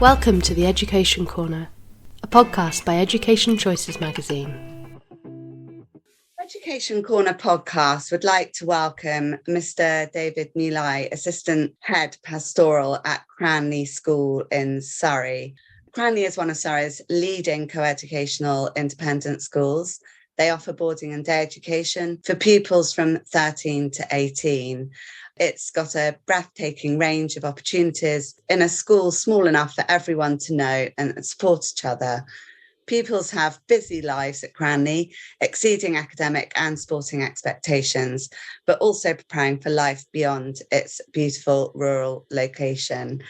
Welcome to the Education Corner, a podcast by Education Choices magazine. Education Corner podcast would like to welcome Mr. David Mulae, Assistant Head Pastoral at Cranleigh School in Surrey. Cranleigh is one of Surrey's leading co-educational independent schools. They offer boarding and day education for pupils from 13 to 18. It's got a breathtaking range of opportunities in a school small enough for everyone to know and support each other. Pupils have busy lives at Cranleigh, exceeding academic and sporting expectations, but also preparing for life beyond its beautiful rural location.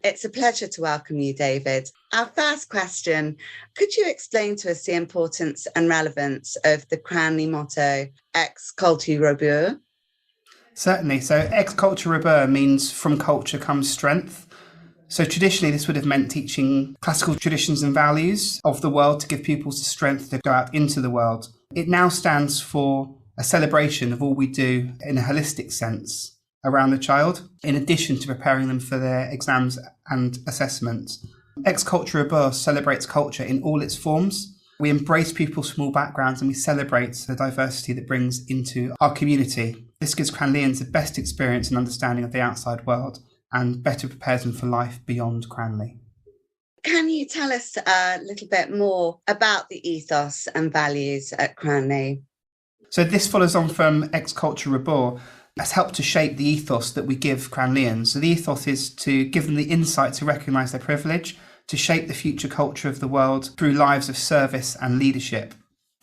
It's a pleasure to welcome you, David. Our first question, could you explain to us the importance and relevance of the Cranleigh motto, Ex Cultu Robur? Certainly. So ex cultu robur means from culture comes strength. So traditionally, this would have meant teaching classical traditions and values of the world to give pupils the strength to go out into the world. It now stands for a celebration of all we do in a holistic sense around the child, in addition to preparing them for their exams and assessments. Ex cultu robur celebrates culture in all its forms. We embrace pupils from all backgrounds and we celebrate the diversity that brings into our community. This gives Cranleighans the best experience and understanding of the outside world and better prepares them for life beyond Cranleigh. Can you tell us a little bit more about the ethos and values at Cranleigh? So this follows on from Ex cultu robur. Has helped to shape the ethos that we give Cranleighans. So the ethos is to give them the insight to recognise their privilege, to shape the future culture of the world through lives of service and leadership.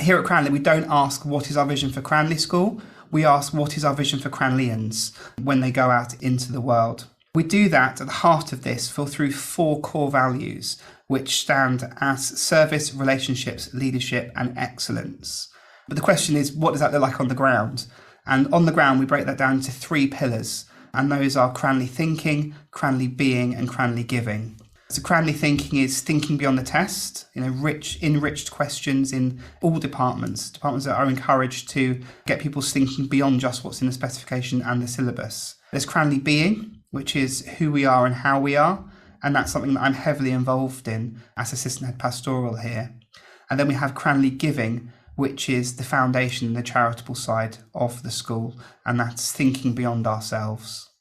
Here at Cranleigh, we don't ask what is our vision for Cranleigh School, we ask what is our vision for Cranleighans when they go out into the world. We do that at the heart of this through 4 core values, which stand as service, relationships, leadership and excellence. But the question is, what does that look like on the ground? And on the ground, we break that down into 3 pillars, and those are Cranleigh thinking, Cranleigh being, and Cranleigh giving. So Cranleigh thinking is thinking beyond the test, enriched questions in all departments that are encouraged to get people thinking beyond just what's in the specification and the syllabus. There's Cranleigh being, which is who we are and how we are, and that's something that I'm heavily involved in as Assistant Head Pastoral here. And then we have Cranleigh giving, which is the foundation and the charitable side of the school, and that's thinking beyond ourselves.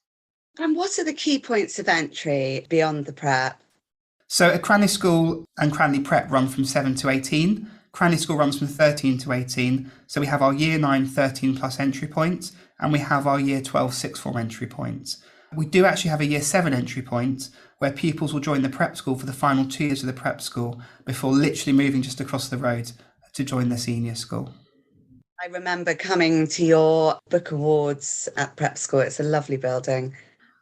And what are the key points of entry beyond the prep? So at Cranleigh School and Cranleigh Prep run from 7 to 18. Cranleigh School runs from 13 to 18. So we have our Year 9 13 plus entry points, and we have our Year 12 sixth form entry points. We do actually have a Year 7 entry point where pupils will join the prep school for the final 2 years of the prep school before literally moving just across the road to join the senior school. I remember coming to your book awards at prep school. It's a lovely building.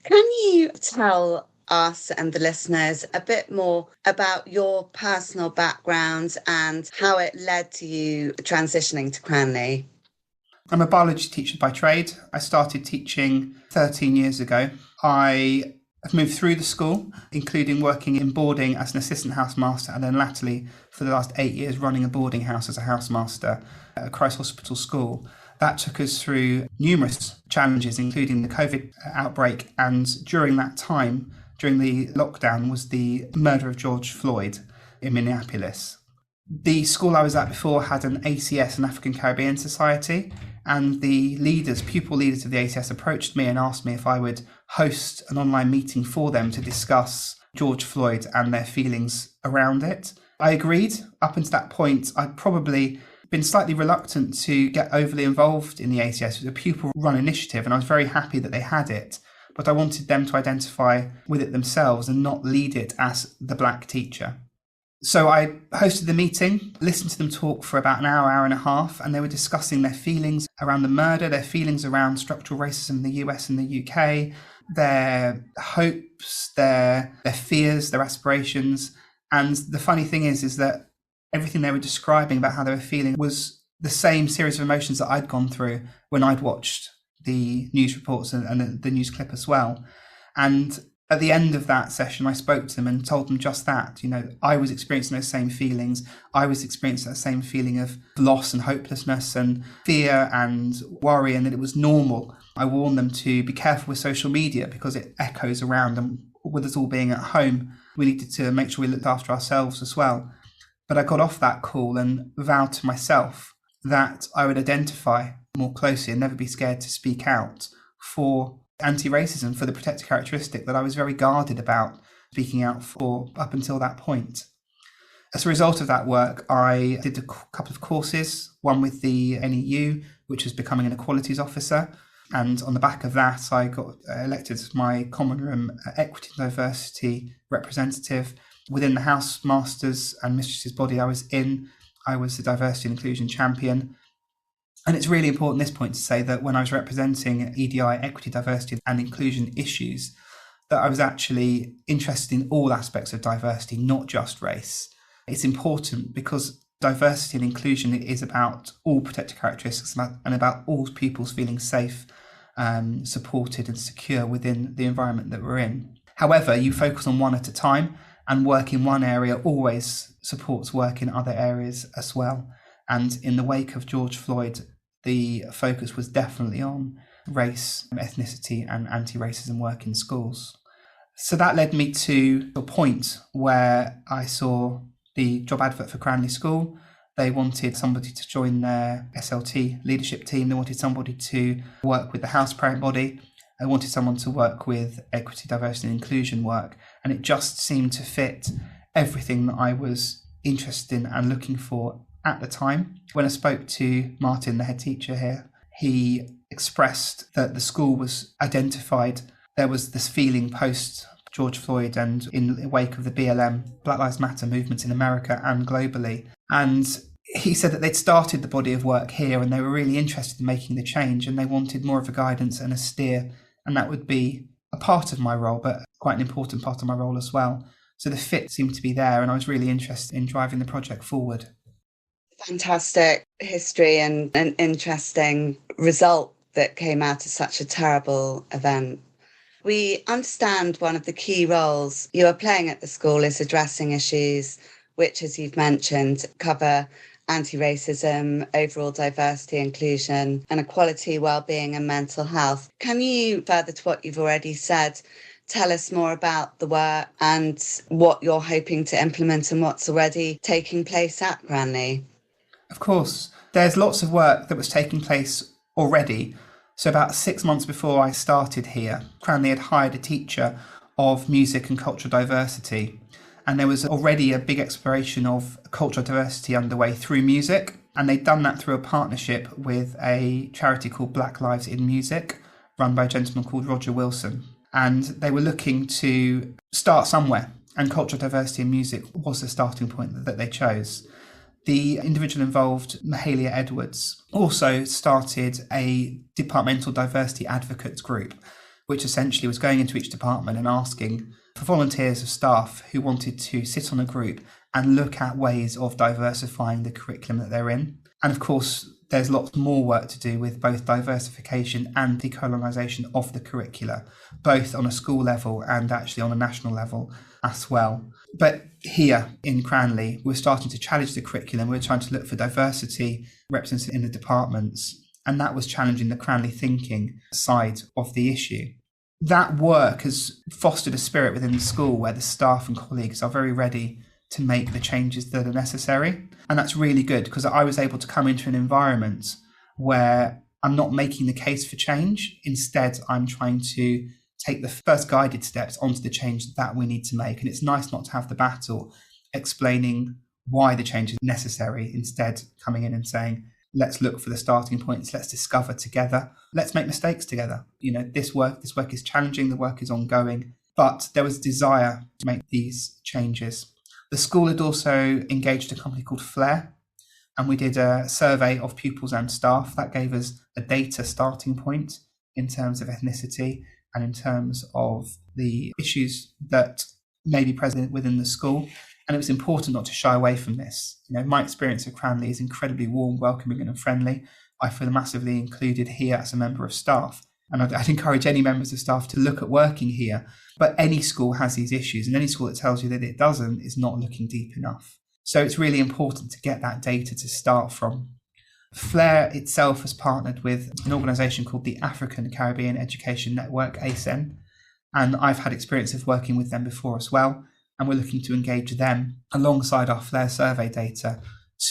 Can you tell us and the listeners a bit more about your personal background and how it led to you transitioning to Cranleigh? I'm a biology teacher by trade. I started teaching 13 years ago. I have moved through the school, including working in boarding as an assistant housemaster and then latterly for the last 8 years running a boarding house as a housemaster at a Christ Hospital school. That took us through numerous challenges, including the COVID outbreak, and during that time, during the lockdown, was the murder of George Floyd in Minneapolis. The school I was at before had an ACS, an African Caribbean Society, and the pupil leaders of the ACS approached me and asked me if I would host an online meeting for them to discuss George Floyd and their feelings around it. I agreed. Up until that point, I'd probably been slightly reluctant to get overly involved in the ACS. It was a pupil-run initiative, and I was very happy that they had it. But I wanted them to identify with it themselves and not lead it as the black teacher. So I hosted the meeting, listened to them talk for about an hour and a half, and they were discussing their feelings around the murder, their feelings around structural racism in the US and the UK, their hopes, their fears, their aspirations. And the funny thing is that everything they were describing about how they were feeling was the same series of emotions that I'd gone through when I'd watched the news reports and the news clip as well. And at the end of that session, I spoke to them and told them just that. I was experiencing those same feelings. I was experiencing that same feeling of loss and hopelessness and fear and worry, and that it was normal. I warned them to be careful with social media because it echoes around, and with us all being at home, we needed to make sure we looked after ourselves as well. But I got off that call and vowed to myself that I would identify more closely and never be scared to speak out for anti-racism, for the protected characteristic that I was very guarded about speaking out for up until that point. As a result of that work, I did a couple of courses, one with the NEU, which was becoming an equalities officer. And on the back of that, I got elected as my Common Room Equity and Diversity representative. Within the House Masters and Mistresses body I was in, I was the Diversity and Inclusion Champion. And it's really important at this point to say that when I was representing EDI, equity, diversity and inclusion issues, that I was actually interested in all aspects of diversity, not just race. It's important because diversity and inclusion is about all protected characteristics and about all pupils feeling safe, supported and secure within the environment that we're in. However, you focus on one at a time, and work in one area always supports work in other areas as well. And in the wake of George Floyd, the focus was definitely on race, ethnicity and anti-racism work in schools. So that led me to a point where I saw the job advert for Cranleigh School. They wanted somebody to join their SLT leadership team. They wanted somebody to work with the House Parent Body. They wanted someone to work with equity, diversity and inclusion work. And it just seemed to fit everything that I was interested in and looking for at the time. When I spoke to Martin, the head teacher here, he expressed that the school was identified. There was this feeling post George Floyd and in the wake of the BLM, Black Lives Matter movements in America and globally. And he said that they'd started the body of work here and they were really interested in making the change and they wanted more of a guidance and a steer. And that would be a part of my role, but quite an important part of my role as well. So the fit seemed to be there and I was really interested in driving the project forward. Fantastic history and an interesting result that came out of such a terrible event. We understand one of the key roles you are playing at the school is addressing issues which, as you've mentioned, cover anti-racism, overall diversity, inclusion, and equality, well-being and mental health. Can you, further to what you've already said, tell us more about the work and what you're hoping to implement and what's already taking place at Cranleigh? Of course. There's lots of work that was taking place already. So about 6 months before I started here, Cranleigh had hired a teacher of music and cultural diversity. And there was already a big exploration of cultural diversity underway through music. And they'd done that through a partnership with a charity called Black Lives in Music, run by a gentleman called Roger Wilson. And they were looking to start somewhere. And cultural diversity in music was the starting point that they chose. The individual involved, Mahalia Edwards, also started a departmental diversity advocates group, which essentially was going into each department and asking for volunteers of staff who wanted to sit on a group and look at ways of diversifying the curriculum that they're in. And of course, there's lots more work to do with both diversification and decolonisation of the curricula, both on a school level and actually on a national level as well. But here in Cranleigh, we're starting to challenge the curriculum. We're trying to look for diversity represented in the departments. And that was challenging the Cranleigh thinking side of the issue. That work has fostered a spirit within the school where the staff and colleagues are very ready to make the changes that are necessary. And that's really good because I was able to come into an environment where I'm not making the case for change. Instead, I'm trying to take the first guided steps onto the change that we need to make. And it's nice not to have the battle explaining why the change is necessary, instead coming in and saying, let's look for the starting points, let's discover together, let's make mistakes together. You know, this work is challenging, the work is ongoing, but there was desire to make these changes. The school had also engaged a company called Flair, and we did a survey of pupils and staff. That gave us a data starting point in terms of ethnicity and in terms of the issues that may be present within the school. And it was important not to shy away from this. You know, my experience of Cranleigh is incredibly warm, welcoming and friendly. I feel massively included here as a member of staff. And I'd encourage any members of staff to look at working here. But any school has these issues, and any school that tells you that it doesn't is not looking deep enough. So it's really important to get that data to start from. Flair itself has partnered with an organisation called the African Caribbean Education Network, ACEN. And I've had experience of working with them before as well. And we're looking to engage them alongside our Flair survey data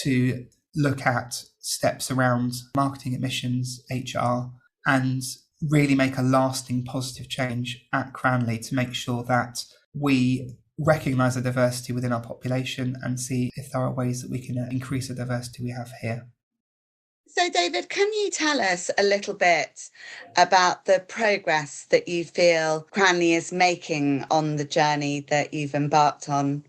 to look at steps around marketing, admissions, HR, and really make a lasting positive change at Cranleigh to make sure that we recognise the diversity within our population and see if there are ways that we can increase the diversity we have here. So, David, can you tell us a little bit about the progress that you feel Cranleigh is making on the journey that you've embarked on?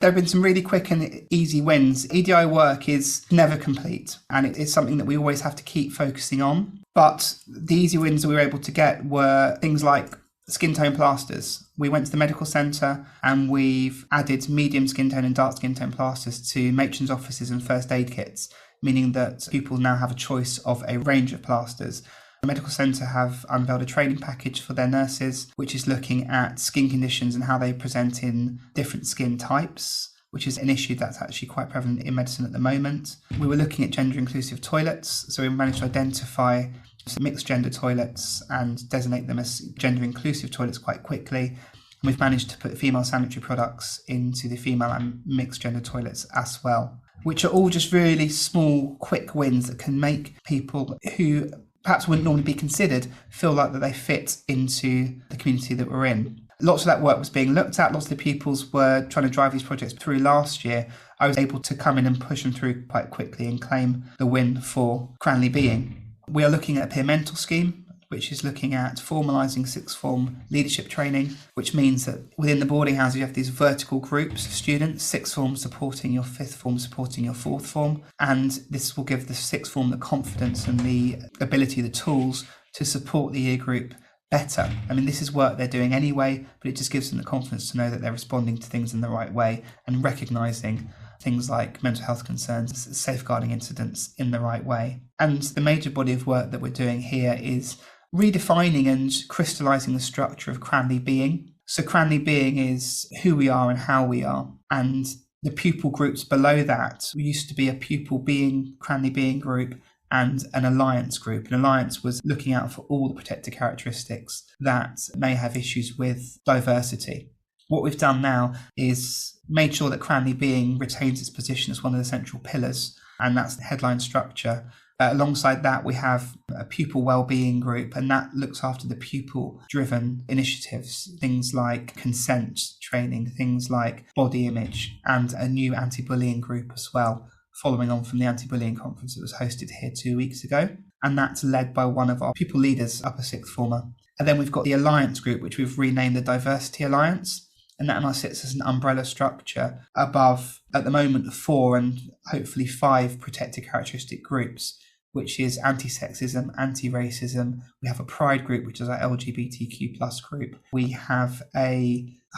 There have been some really quick and easy wins. EDI work is never complete, and it is something that we always have to keep focusing on. But the easy wins that we were able to get were things like skin tone plasters. We went to the medical centre and we've added medium skin tone and dark skin tone plasters to matrons' offices and first aid kits, meaning that pupils now have a choice of a range of plasters. The medical centre have unveiled a training package for their nurses, which is looking at skin conditions and how they present in different skin types, which is an issue that's actually quite prevalent in medicine at the moment. We were looking at gender inclusive toilets, so we managed to identify some mixed gender toilets and designate them as gender inclusive toilets quite quickly. And we've managed to put female sanitary products into the female and mixed gender toilets as well, which are all just really small, quick wins that can make people who perhaps wouldn't normally be considered feel like that they fit into the community that we're in. Lots of that work was being looked at. Lots of the pupils were trying to drive these projects through last year. I was able to come in and push them through quite quickly and claim the win for Cranleigh Being. We are looking at a peer mentor scheme, which is looking at formalising sixth form leadership training, which means that within the boarding houses you have these vertical groups of students, sixth form supporting your fifth form, supporting your fourth form, and this will give the sixth form the confidence and the ability, the tools to support the year group better. I mean, this is work they're doing anyway, but it just gives them the confidence to know that they're responding to things in the right way and recognising things like mental health concerns, safeguarding incidents in the right way. And the major body of work that we're doing here is redefining and crystallising the structure of Cranleigh Being. So Cranleigh Being is who we are and how we are. And the pupil groups below that used to be a pupil being, Cranleigh Being group, and an alliance group. An alliance was looking out for all the protected characteristics that may have issues with diversity. What we've done now is made sure that Cranleigh Being retains its position as one of the central pillars, and that's the headline structure. Alongside that, we have a pupil wellbeing group, and that looks after the pupil-driven initiatives, things like consent training, things like body image, and a new anti-bullying group as well, following on from the anti-bullying conference that was hosted here 2 weeks ago. And that's led by one of our pupil leaders, upper sixth former. And then we've got the Alliance group, which we've renamed the Diversity Alliance. And that now sits as an umbrella structure above, at the moment, 4 and hopefully 5 protected characteristic groups, which is anti-sexism, anti-racism. We have a pride group, which is our LGBTQ plus group. We have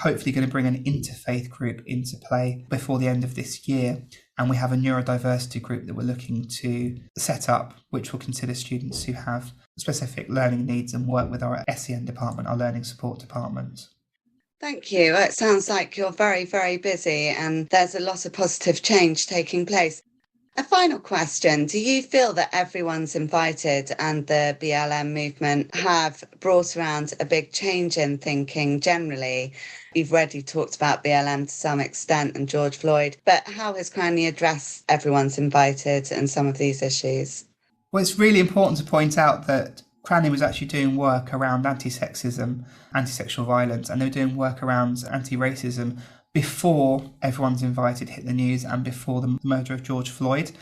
hopefully going to bring an interfaith group into play before the end of this year. And we have a neurodiversity group that we're looking to set up, which will consider students who have specific learning needs and work with our ACEN department, our learning support department. Thank you. It sounds like you're very, very busy and there's a lot of positive change taking place. A final question. Do you feel that everyone's invited and the BLM movement have brought around a big change in thinking generally? You've already talked about BLM to some extent and George Floyd, but how has Cranleigh addressed everyone's invited and some of these issues? Well, it's really important to point out that Cranleigh was actually doing work around anti-sexism, anti-sexual violence, and they were doing work around anti-racism before Everyone's Invited hit the news and before the murder of George Floyd.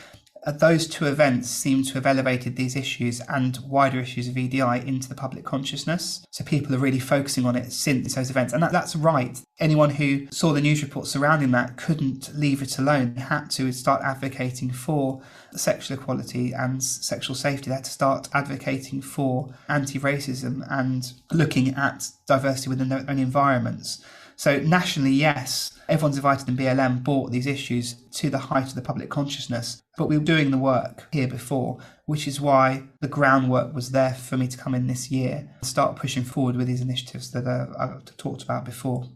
Those two events seem to have elevated these issues and wider issues of EDI into the public consciousness. So people are really focusing on it since those events. And that's right. Anyone who saw the news reports surrounding that couldn't leave it alone. They had to start advocating for sexual equality and sexual safety. They had to start advocating for anti-racism and looking at diversity within their own environments. So nationally, yes, Everyone's Invited and BLM brought these issues to the height of the public consciousness, but we were doing the work here before, which is why the groundwork was there for me to come in this year and start pushing forward with these initiatives that I've talked about before.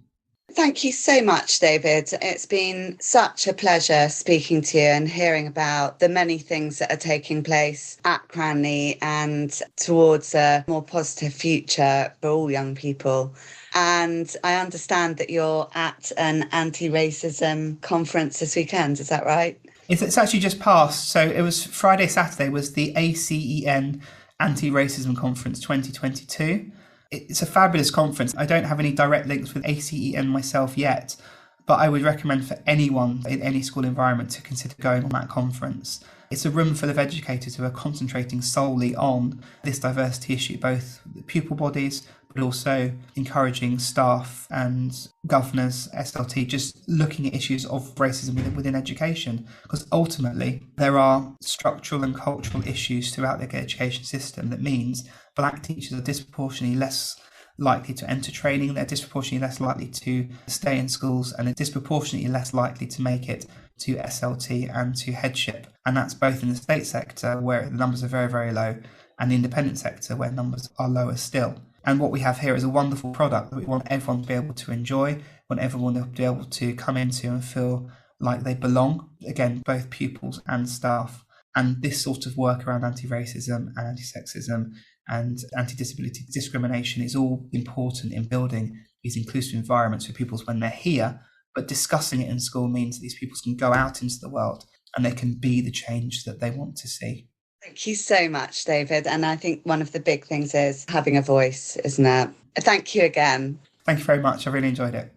Thank you so much, David. It's been such a pleasure speaking to you and hearing about the many things that are taking place at Cranleigh and towards a more positive future for all young people. And I understand that you're at an anti-racism conference this weekend. Is that right? It's actually just passed. So it was Friday, Saturday was the ACEN Anti-Racism Conference 2022. It's a fabulous conference. I don't have any direct links with ACEN myself yet, but I would recommend for anyone in any school environment to consider going on that conference. It's a room full of educators who are concentrating solely on this diversity issue, both the pupil bodies, but also encouraging staff and governors, SLT, just looking at issues of racism within education. Because ultimately, there are structural and cultural issues throughout the education system that means Black teachers are disproportionately less likely to enter training, they're disproportionately less likely to stay in schools, and they're disproportionately less likely to make it to SLT and to headship. And that's both in the state sector, where the numbers are very, very low, and the independent sector, where numbers are lower still. And what we have here is a wonderful product that we want everyone to be able to enjoy, we want everyone to be able to come into and feel like they belong. Again, both pupils and staff. And this sort of work around anti-racism and anti-sexism and anti-disability discrimination is all important in building these inclusive environments for pupils when they're here. But discussing it in school means that these pupils can go out into the world and they can be the change that they want to see. Thank you so much, David. And I think one of the big things is having a voice, isn't it? Thank you again. Thank you very much. I really enjoyed it.